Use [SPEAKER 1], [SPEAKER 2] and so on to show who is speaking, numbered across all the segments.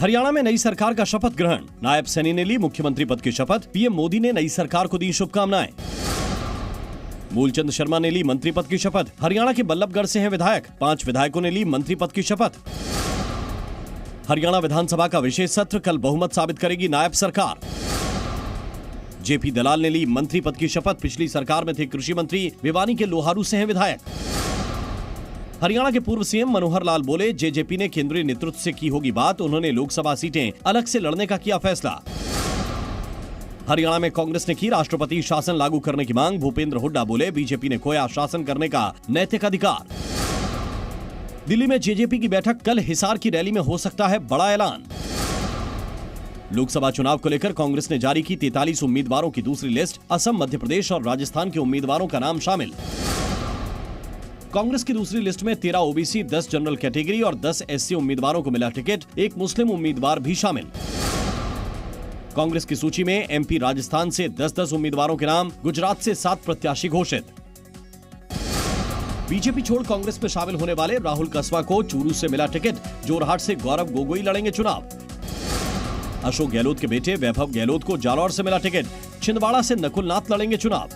[SPEAKER 1] हरियाणा में नई सरकार का शपथ ग्रहण, नायब सैनी ने ली मुख्यमंत्री पद की शपथ। पीएम मोदी ने नई सरकार को दी शुभकामनाएं। मूलचंद शर्मा ने ली मंत्री पद की शपथ। हरियाणा के बल्लभगढ़ से हैं विधायक, 5 विधायकों ने ली मंत्री पद की शपथ। हरियाणा विधानसभा का विशेष सत्र, कल बहुमत साबित करेगी नायब सरकार। जेपी दलाल ने ली मंत्री पद की शपथ। पिछली सरकार में थे कृषि मंत्री, भिवानी के लोहारू से हैं विधायक। हरियाणा के पूर्व सीएम मनोहर लाल बोले, जेजेपी ने केंद्रीय नेतृत्व से की होगी बात, उन्होंने लोकसभा सीटें अलग से लड़ने का किया फैसला। हरियाणा में कांग्रेस ने की राष्ट्रपति शासन लागू करने की मांग, भूपेंद्र हुड्डा बोले, बीजेपी ने खोया शासन करने का नैतिक अधिकार। दिल्ली में जेजेपी की बैठक, कल हिसार की रैली में हो सकता है बड़ा ऐलान। लोकसभा चुनाव को लेकर कांग्रेस ने जारी की 43 उम्मीदवारों की दूसरी लिस्ट, असम, मध्य प्रदेश और राजस्थान के उम्मीदवारों का नाम शामिल। कांग्रेस की दूसरी लिस्ट में 13 ओबीसी, 10 जनरल कैटेगरी और 10 एससी उम्मीदवारों को मिला टिकट, एक मुस्लिम उम्मीदवार भी शामिल। कांग्रेस की सूची में एमपी, राजस्थान से 10-10 उम्मीदवारों के नाम, गुजरात से 7 प्रत्याशी घोषित। बीजेपी छोड़ कांग्रेस में शामिल होने वाले राहुल कस्वा को चूरू से मिला टिकट, जोरहाट से गौरव गोगोई लड़ेंगे चुनाव। अशोक गहलोत के बेटे वैभव गहलोत को जालौर से मिला टिकट, छिंदवाड़ा से नकुल नाथ लड़ेंगे चुनाव।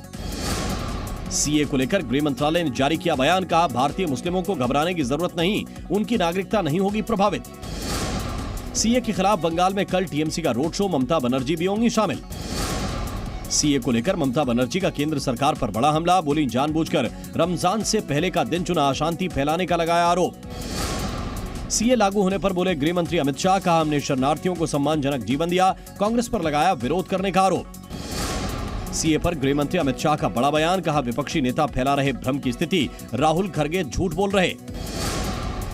[SPEAKER 1] सीए को लेकर गृह मंत्रालय ने जारी किया बयान, कहा भारतीय मुस्लिमों को घबराने की जरूरत नहीं, उनकी नागरिकता नहीं होगी प्रभावित। सीए के खिलाफ बंगाल में कल टीएमसी का रोड शो, ममता बनर्जी भी होंगी शामिल। सीए को लेकर ममता बनर्जी का केंद्र सरकार पर बड़ा हमला, बोली जानबूझकर रमजान से पहले का दिन चुना, अशांति फैलाने का लगाया आरोप। सीए लागू होने पर बोले गृह मंत्री अमित शाह, कहा हमने शरणार्थियों को सम्मानजनक जीवन दिया, कांग्रेस पर लगाया विरोध करने का आरोप। सीए पर गृह मंत्री अमित शाह का बड़ा बयान, कहा विपक्षी नेता फैला रहे भ्रम की स्थिति, राहुल खड़गे झूठ बोल रहे।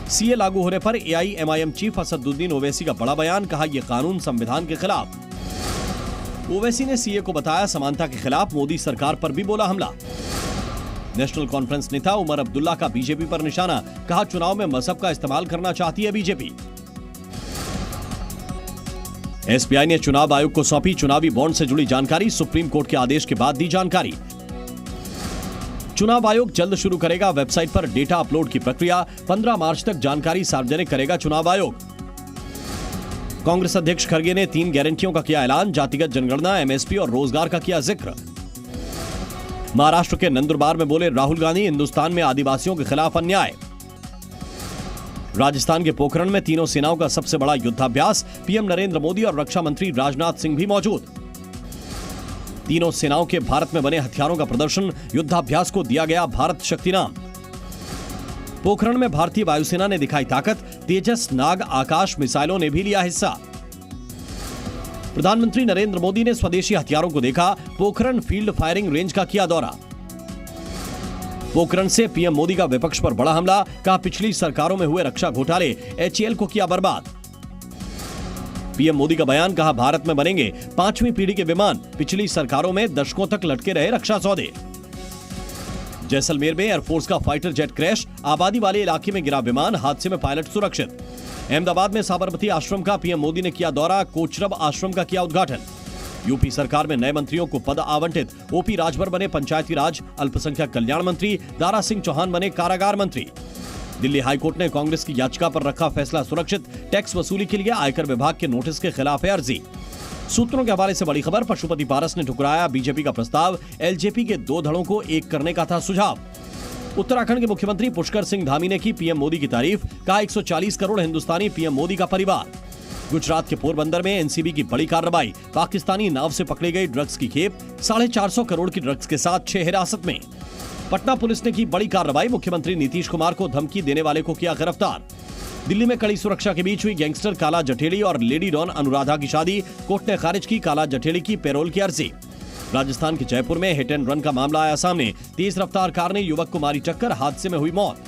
[SPEAKER 1] सीए लागू होने पर एआईएमआईएम चीफ असदुद्दीन ओवैसी का बड़ा बयान, कहा यह कानून संविधान के खिलाफ। ओवैसी ने सीए को बताया समानता के खिलाफ, मोदी सरकार पर भी बोला हमला। नेशनल कॉन्फ्रेंस नेता उमर अब्दुल्ला का बीजेपी पर निशाना, कहा चुनाव में मजहब का इस्तेमाल करना चाहती है बीजेपी। एसबीआई ने चुनाव आयोग को सौंपी चुनावी बॉन्ड से जुड़ी जानकारी, सुप्रीम कोर्ट के आदेश के बाद दी जानकारी। चुनाव आयोग जल्द शुरू करेगा वेबसाइट पर डेटा अपलोड की प्रक्रिया, 15 मार्च तक जानकारी सार्वजनिक करेगा चुनाव आयोग। कांग्रेस अध्यक्ष खड़गे ने 3 गारंटियों का किया ऐलान, जातिगत जनगणना, एमएसपी और रोजगार का किया जिक्र। महाराष्ट्र के नंदुरबार में बोले राहुल गांधी, हिंदुस्तान में आदिवासियों के खिलाफ अन्याय। राजस्थान के पोखरण में तीनों सेनाओं का सबसे बड़ा युद्धाभ्यास, पीएम नरेंद्र मोदी और रक्षा मंत्री राजनाथ सिंह भी मौजूद। तीनों सेनाओं के भारत में बने हथियारों का प्रदर्शन, युद्धाभ्यास को दिया गया भारत शक्ति नाम। पोखरण में भारतीय वायुसेना ने दिखाई ताकत, तेजस, नाग आकाश मिसाइलों ने भी लिया हिस्सा। प्रधानमंत्री नरेंद्र मोदी ने स्वदेशी हथियारों को देखा, पोखरण फील्ड फायरिंग रेंज का किया दौरा। पोखरण से पीएम मोदी का विपक्ष पर बड़ा हमला, कहा पिछली सरकारों में हुए रक्षा घोटाले, एचएएल को किया बर्बाद। पीएम मोदी का बयान, कहा भारत में बनेंगे 5वीं पीढ़ी के विमान, पिछली सरकारों में दशकों तक लटके रहे रक्षा सौदे। जैसलमेर में एयरफोर्स का फाइटर जेट क्रैश, आबादी वाले इलाके में गिरा विमान, हादसे में पायलट सुरक्षित। अहमदाबाद में साबरमती आश्रम का पीएम मोदी ने किया दौरा, कोचरब आश्रम का किया उद्घाटन। यूपी सरकार में नए मंत्रियों को पद आवंटित, ओपी राजभर बने पंचायती राज अल्पसंख्यक कल्याण मंत्री, दारा सिंह चौहान बने कारागार मंत्री। दिल्ली हाईकोर्ट ने कांग्रेस की याचिका पर रखा फैसला सुरक्षित, टैक्स वसूली के लिए आयकर विभाग के नोटिस के खिलाफ है अर्जी। सूत्रों के हवाले से बड़ी खबर, पशुपति पारस ने ठुकराया बीजेपी का प्रस्ताव, एलजेपी के 2 धड़ों को एक करने का था सुझाव। उत्तराखंड के मुख्यमंत्री पुष्कर सिंह धामी ने की पीएम मोदी की तारीफ, कहा 140 करोड़ हिंदुस्तानी पीएम मोदी का परिवार। गुजरात के पोरबंदर में एनसीबी की बड़ी कार्रवाई, पाकिस्तानी नाव से पकड़ी गई ड्रग्स की खेप, 450 करोड़ की ड्रग्स के साथ 6 हिरासत में। पटना पुलिस ने की बड़ी कार्रवाई, मुख्यमंत्री नीतीश कुमार को धमकी देने वाले को किया गिरफ्तार। दिल्ली में कड़ी सुरक्षा के बीच हुई गैंगस्टर काला जठेड़ी और लेडी डॉन अनुराधा की शादी, कोर्ट ने खारिज की काला जठेड़ी की पैरोल की अर्जी। राजस्थान के जयपुर में हिट एंड रन का मामला आया सामने, तेज रफ्तार कार ने युवक को मारी टक्कर, हादसे में हुई मौत।